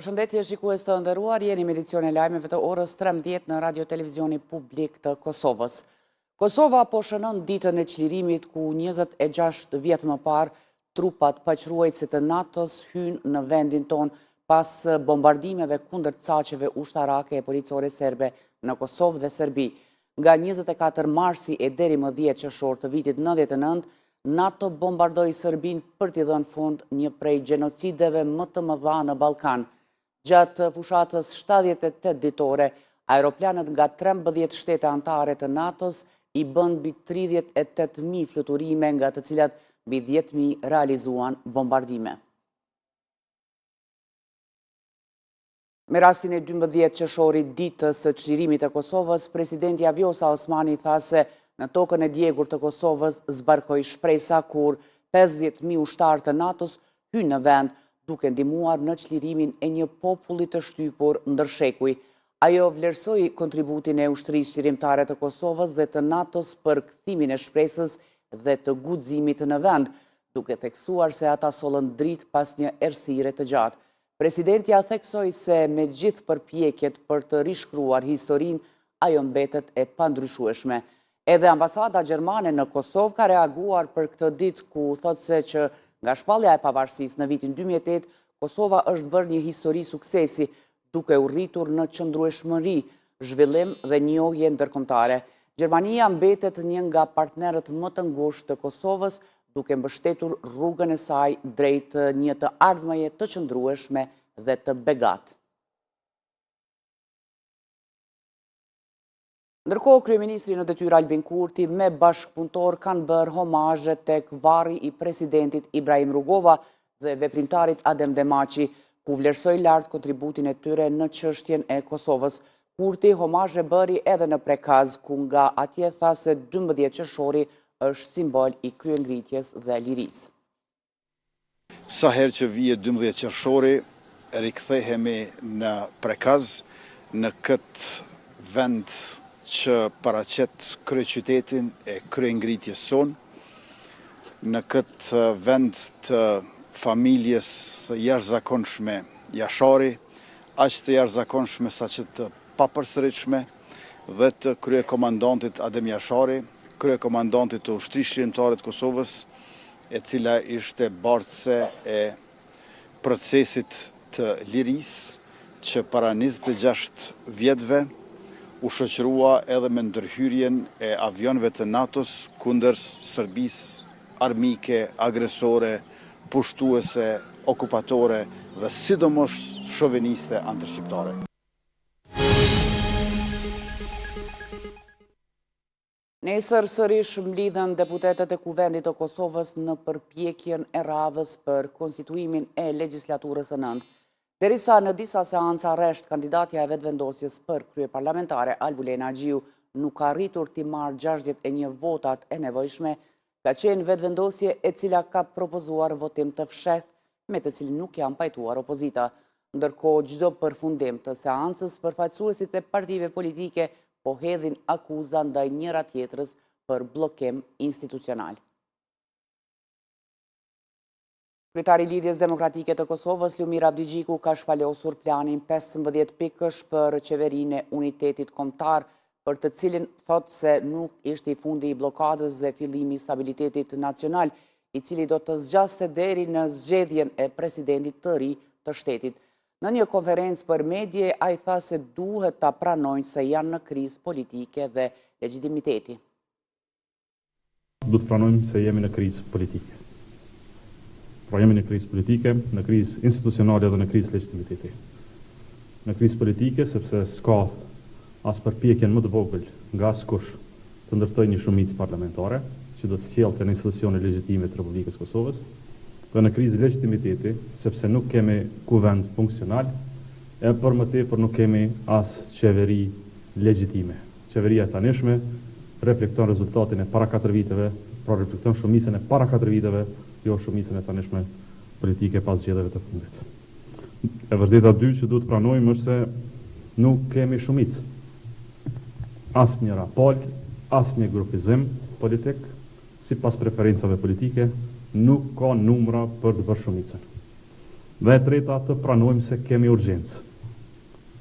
Përshëndetje shikues të nderuar, jeni me edicion e lajmeve të orës 13 në Radio Televizioni Publik të Kosovës. Kosova po shënon ditën e çlirimit ku 26 vjet më parë trupat paqëruese të NATO-s hynë në vendin ton pas bombardimeve kundër caqeve ushtarake e policore serbe në Kosovë dhe Serbi. Nga 24 marsi e deri më 10 qershor të vitit 99, NATO bombardoi Serbin për t'i dhënë fund një prej gjenocideve më të mëdha në Ballkan. Gjatë fushatës 78 ditore, aeroplanet nga 13 shtete anëtare të NATO-s i bën mbi 38.000 fluturime, nga të cilat mbi 10.000 realizuan bombardime. Me rastin e 12 qershorit ditës së çlirimit të Kosovës, presidenti Vjosa Osmani tha se në tokën e djegur të Kosovës zbarkoi shpresa kur 50.000 ushtarë të NATO-s hynë në vend, duke ndihmuar në çlirimin e një populli të shtypur ndër shekuj. Ajo vlerësoi kontributin e ushtrisë çlirimtare të Kosovës dhe të NATO-s për kthimin e shpresës dhe të guximit në vend, duke theksuar se ata sollën dritë pas një errësire të gjatë. Presidenti theksoi se me gjithë përpjekjet për të rishkruar historinë, ajo mbetet e pandryshueshme. Edhe ambasada gjermane në Kosovë ka reaguar për këtë ditë, ku thotë se që nga shpallja e pavarësisë në vitin 2008, Kosova është bërë një histori suksesi, duke u rritur në qëndrueshmëri, zhvillim dhe njohje ndërkombëtare. Gjermania mbetet një nga partnerët më të ngushtë të Kosovës, duke mbështetur rrugën e saj drejt një të ardhmeje të qëndrueshme dhe të begatë. Ndërkohë, kryeministri në detyrë Albin Kurti me bashkëpunëtor kanë bërë homazhe tek varri i presidentit Ibrahim Rugova dhe veprimtarit Adem Demaçi, ku vlerësoi lart kontributin e tyre në çështjen e Kosovës. Kurti homazhe bëri edhe në Prekaz, ku nga atje tha se 12 qershori është simbol i kryengritjes dhe lirisë. Sa herë që vije 12 qershori, rikthehemi në Prekaz, në këtë vend që paraqet kryeqytetin e kryengritjes sonë, në këtë vend të familjes së jashtëzakonshme Jashari, aq të jashtëzakonshme sa që të papërsëritshme, dhe të kryekomandantit Adem Jashari, kryekomandantit të ushtrisë çlirimtare të Kosovës, e cila ishte bartëse e procesit të lirisë që para 26 vjetëve u shoqërua edhe me ndërhyrjen e avionëve të NATO-s kundër Serbisë armike, agresore, pushtuese, okupatore dhe sidomos shoviniste antishqiptare. Nesër sërish mlidhen deputetët e Kuvendit të Kosovës në përpjekjen e radhës për konstituimin e legjislaturës së nëntë. Derisa në disa seanca rresht kandidatja e vetëvendosjes për kryeparlamentare Albulena Xhiu nuk ka arritur t'i marrë 61 votat e nevojshme, ka qenë vetëvendosje e cila ka propozuar votim të fshehtë, me të cilin nuk janë pajtuar opozita. Ndërkohë, çdo përfundim të seancës, përfaqësuesit e partive politike po hedhin akuza ndaj njëra tjetrës për bllokim institucional. Kryetari i Lidhjes Demokratike të Kosovës, Lumir Abdigjiku, ka shpalosur planin 15 pikësh për qeverinë e unitetit kombëtar, për të cilin thotë se nuk ishte i fundi i blokadës dhe fillimi i stabilitetit nacional, i cili do të zgjaste deri në zgjedhjen e presidentit të ri të shtetit. Në një konferencë për medje, ai tha se duhet ta pranojnë se janë në krizë politike dhe legitimiteti. Duhet të pranojmë se jemi në krizë politike. Pra jemi në krizë politike, në krizë institucionale dhe në krizë legitimiteti. Në krizë politike, sepse s'ka as përpjekjen më të vogël nga askush të ndërtojë një shumicë parlamentare, që do të sjellte në institucione legjitime të Republikës Kosovës, dhe në krizë legitimiteti, sepse nuk kemi kuvend funksional, e për më tepër nuk kemi as qeveri legjitime. Qeveria e tanishme reflekton rezultatin e para 4 viteve, pra reflekton shumicën e para 4 viteve, jo shumicën e tanishme politike pas zgjedhjeve të fundit. E vërteta dy që duhet pranojmë është se nuk kemi shumicë. As një rapol, as një grupizim politik, si pas preferencave politike, nuk ka numra për të bërë shumicën. Dhe e treta, të pranojmë se kemi urgjencë.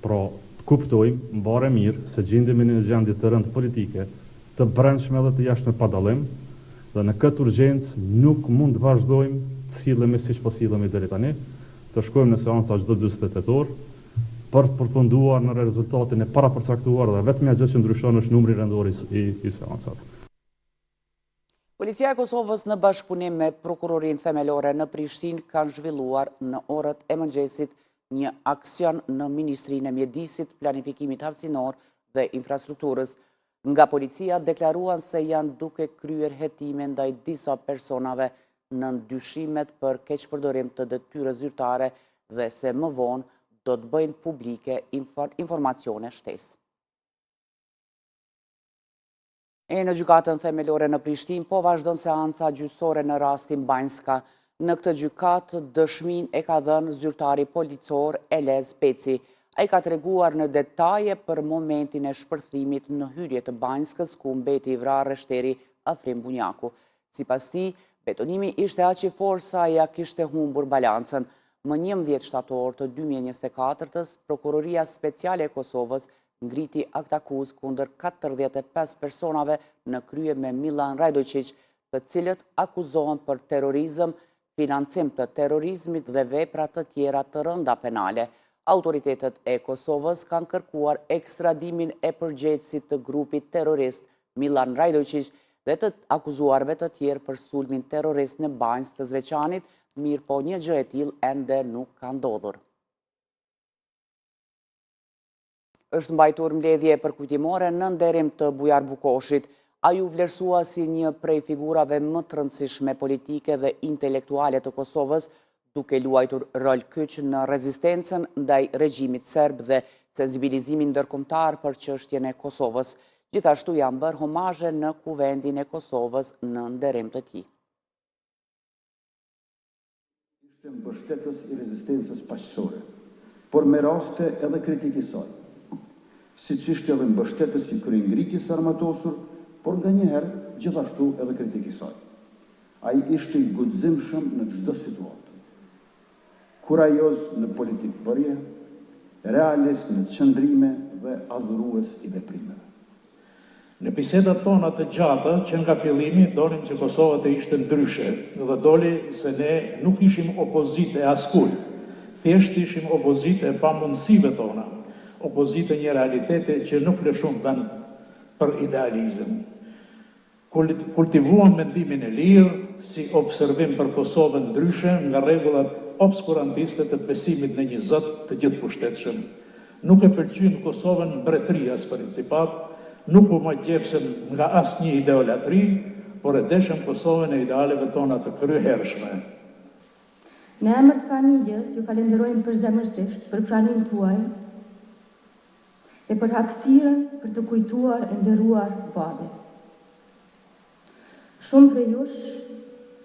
Pra, të kuptojmë mbare mirë se gjendemi në një gjendje të rëndë politike, të brendshme dhe të jashtme pa dallim, dhe në këtë urgjencë nuk mund të vazhdojmë të sillemi siç po sillemi deri tani, të shkojmë në seanca çdo 48 orë për të përfunduar në rezultatin e parapërcaktuar dhe vetëm gjë që ndryshon është numri rendor i seancave. Policia e Kosovës në bashkëpunim me prokurorin themelore në Prishtinë kanë zhvilluar në orët e mëngjesit një aksion në Ministrinë e Mjedisit, Planifikimit Hapësinor dhe Infrastrukturës. Nga policia deklaruan se janë duke kryer hetime ndaj disa personave në ndyshimet për keqpërdorim të detyrës zyrtare dhe se më vonë do të bëjnë publike informacione shtesë. E në gjykatën themelore në Prishtinë po vazhdon seanca gjyqësore në rastin Banjska. Në këtë gjykatë dëshmin e ka dhënë zyrtari policor Elez Peci. Ai ka treguar në detaje për momentin e shpërthimit në hyrje të Banjskës ku mbeti i vrarë rreshteri Afrim Bunjaku. Sipas tij, betonimi ishte aq i fortë sa ja kishte humbur balancën. Më 11 shtator të 2024-s, Prokuroria Speciale e Kosovës ngriti akt akuzë kundër 45 personave në krye me Milan Rajdojčić, të cilët akuzohen për terrorizëm, financim të terrorizmit dhe vepra të tjera të rënda penale. Autoritetet e Kosovës kanë kërkuar ekstradimin e përgjegjësit të grupit terrorist Milan Rajdojčić dhe të akuzuarve të tjerë për sulmin terrorist në Banjës të Zveçanit, mirë po një gjë e tillë ende nuk ka ndodhur. Është mbajtur mbledhje përkujtimore në nderim të Bujar Bukoshit. Ai u vlerësua si një prej figurave më të rëndësishme politike dhe intelektuale të Kosovës, duke luajtur rol kyç në rezistencën ndaj regjimit serb dhe sensibilizimin ndërkombëtar për çështjen e Kosovës. Gjithashtu janë bërë homazhe në Kuvendin e Kosovës në nderim të tij. Ishte mbështetës i rezistencës paqësore, por me raste edhe kritik i saj. Siç ishte edhe mbështetës i kryengritjes armatosur, por nganjëherë gjithashtu edhe kritik i saj. Ai ishte i guximshëm në çdo situatë. Kurajoz në politikbërje, realist në qëndrime dhe adhurues i veprimeve. Në bisedat tona të gjata që nga fillimi donim që Kosova të ishte ndryshe dhe doli se ne nuk ishim opozite e askujt, thjesht ishim opozite e pamundësive tona, opozite një realitete që nuk lëshon vend për idealizëm. Kultivuan mendimin e lirë si observim për Kosovën ndryshe nga rregullat obskurantiste të besimit në një Zot të gjithëpushtetshëm. Nuk e pëlqyen Kosovën mbretëria as principat, nuk u magjepsem nga asnjë ideolatri, por e deshëm Kosovën e idealeve tona të kryehershme. Në emër të familjes, ju falenderojmë përzemërsisht për praninë tuaj dhe për hapësirën për të kujtuar e nderuar babin. Shumë prej jush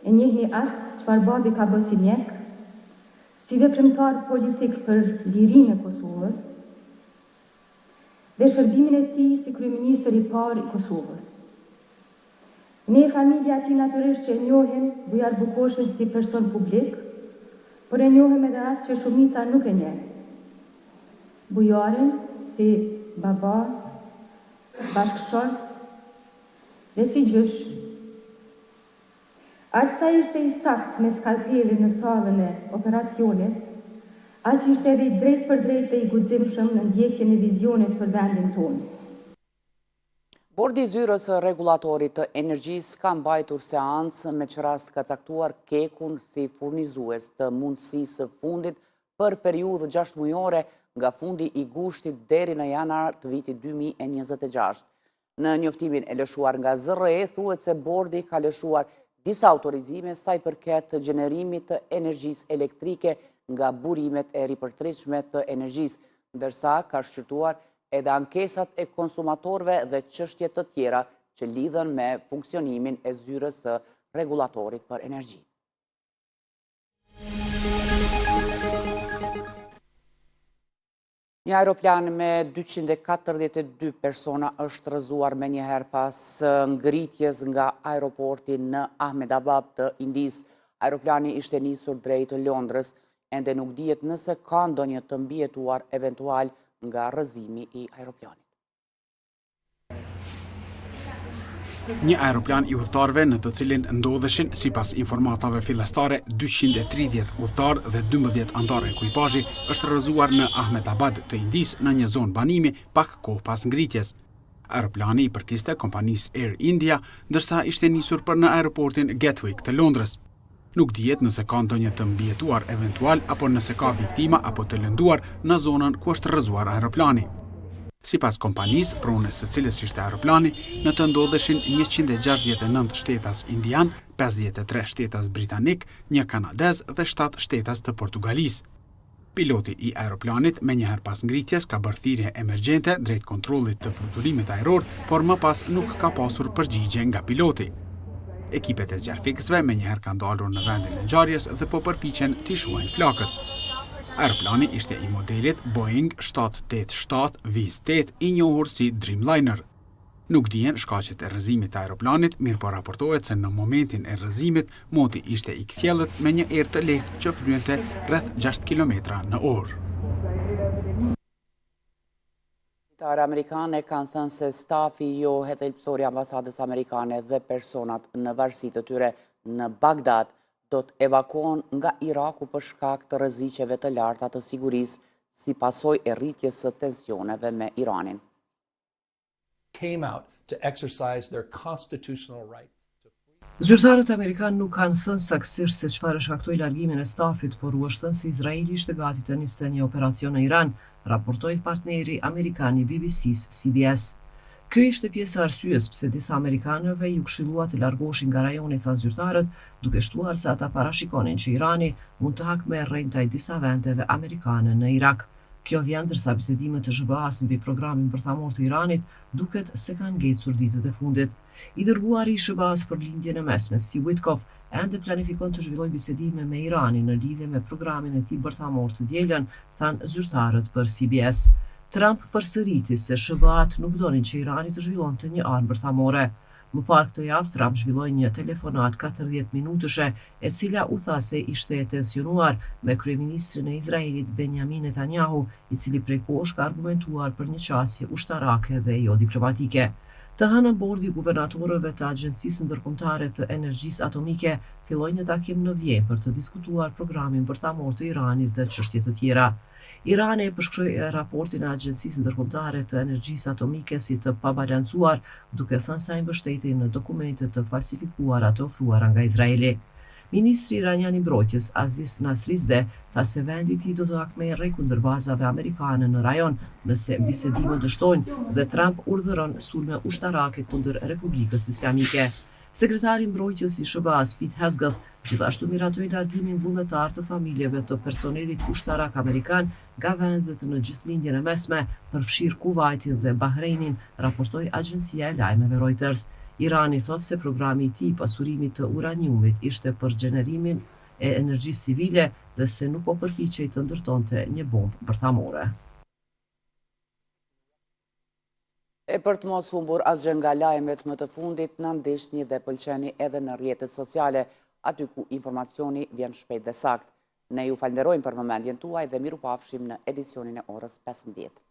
e njihni atë çfarë babi ka bërë si mjek, si veprimtar politik për lirinë e Kosovës dhe shërbimin e tij si kryeministër i parë i Kosovës. Ne, familja e tij, natyrisht që e njohim Bujar Bukoshin si person publik, por e njohim edhe atë që shumica nuk e njeh. Bujarin si baba, bashkëshort dhe si gjysh. Aq sa ishte i sakt me skalpelin në sallën e operacionit, aq ishte edhe i drejt për drejt e i guximshëm në ndjekjen e vizionit për vendin tonë. Bordi i Zyrës së Rregullatorit të Energjisë ka mbajtur seancë me çrast ka caktuar Kekun si furnizues të mundësisë së fundit për periudhë 6 mujore nga fundi i gushtit deri në janar të vitit 2026. Në njoftimin e lëshuar nga ZRE, thuhet se bordi ka lëshuar disa autorizime sa i përket të gjenerimit të energjisë elektrike nga burimet e ripërtritshme të energjisë, ndërsa ka shqyrtuar edhe ankesat e konsumatorëve dhe çështje të tjera që lidhen me funksionimin e Zyrës së Rregullatorit për Energji. Një aeroplan me 242 persona është rrëzuar me njëherë pas ngritjes nga aeroporti në Ahmedabad të Indisë. Aeroplani ishte nisur drejt Londrës. ende nuk dihet nëse ka ndonjë të mbijetuar eventual nga rrëzimi I aeroplanit. Një aeroplan I udhëtarëve në të cilin ndodheshin, sipas informatave fillestare, 230 udhëtarë dhe 12 antarë ekuipazhi është rrëzuar në Ahmedabad të Indis në një zonë banimi pak kohë pas ngritjes. Aeroplani I përkiste kompanisë Air India, ndërsa ishte nisur për në aeroportin Gatwick të Londrës. Nuk dihet nëse ka ndonjë të mbijetuar eventual apo nëse ka viktima apo të lënduar në zonën ku është rrëzuar aeroplani. Sipas kompanisë, pronës së cilës ishte aeroplani, në të ndodheshin 169 shtetas indian, 53 shtetas britanik, 1 kanadez dhe 7 shtetas të Portugalisë. Piloti I aeroplanit me njëherë pas ngritjes ka bërë thirrje emergjente drejt kontrollit të fluturimit ajror, por më pas nuk ka pasur përgjigje nga piloti. Ekipet e zjarfikësve me njëherë kanë dalur në vendin e ngjarjes dhe po përpiqen t'i shuajnë flakët. Aeroplani ishte I modelit Boeing 787 VIZ-8 I njohur si Dreamliner. Nuk dihen shkaqet e rrëzimit të aeroplanit, mirë po raportohet se në momentin e rrëzimit moti ishte I kthjellët me një erë të lehtë që fryente rreth 6 km/h. Qytetarë amerikane kanë thënë se stafi jo helpsori ambasadës amerikane dhe personat në varësitë të tyre në Bagdad do të evakuohen nga Iraku për shkak të rreziqeve të larta të sigurisë si pasojë e rritjes së tensioneve me Iranin. Came out to exercise their constitutional right. Zyrtarët amerikanë nuk kanë thënë saktësisht se çfarë shkaktoi largimin e stafit, por u është thënë se Izraeli ishte gati të nisë një operacion në Iran, raportoi partneri amerikan I BBC-s CBS. Kjo ishte pjesë e arsyes pse disa amerikanëve ju këshillua të largoheshin nga rajoni, tha zyrtarët, duke shtuar se ata parashikonin që Irani mund të hakmerrejnë ndaj disa vendeve amerikane në Irak. Kjo vjen ndërsa bisedimet të ZBA-s mbi programin bërthamor të Iranit duket se kanë ngecur ditët e fundit. I dërguari I ZBA-s për lindjen e mesme, Steve Witkoff, ende planifikon të zhvillojë bisedime me Iranin në lidhje me programin e tij bërthamor të dielën, thanë zyrtarët për CBS. Trump përsëriti se SBA-t nuk donin që Irani të zhvillonte një armë bërthamore. Më parë këtë javë, Trump zhvilloi një telefonat 40 minutëshe, e cila u tha se ishte e tensionuar me kryeministrin e Izraelit Benjamin Netanyahu, I cili prej kohësh ka argumentuar për një qasje ushtarake dhe jo diplomatike. Të hënën bordi I guvernatorëve të Agjencisë Ndërkombëtare të Energjisë Atomike filloi një takim në Vjenë për të diskutuar programin bërthamor të Iranit dhe çështje të tjera. Irani e përshkroi raportin e Agjencisë Ndërkombëtare të Energjisë Atomike si të pabalancuar, duke thënë se ai mbështeti në dokumente të falsifikuara të ofruara nga Izraeli. Ministri iranian I mbrojtjes Aziz Nasrizde tha se vendi I tij do të hakmerrejë kundër bazave amerikane në rajon nëse bisedimet dështojnë dhe Trump urdhëron sulme ushtarake kundër Republikës Islamike. Sekretari I mbrojtjes I SBA-s Pete Hegseth gjithashtu miratoi largimin vullnetar të familjeve të personelit ushtarak amerikan nga vendet në gjithlindjen e mesme, përfshir Kuvajtin dhe Bahreinin, raportoi agjencia e lajmeve Reuters. Irani thot se programi I tij pasurimit të uraniumit ishte për gjenerimin e energjisë civile dhe se nuk po përpiqej të ndërtonte një bombë bërthamore. E për të mos humbur asgjë nga lajmet më të fundit, na ndiqni dhe pëlqeni edhe në rrjetet sociale, aty ku informacioni vjen shpejt dhe sakt. Ne ju falenderojmë për vëmendjen tuaj dhe mirupafshim në edicionin e orës 15.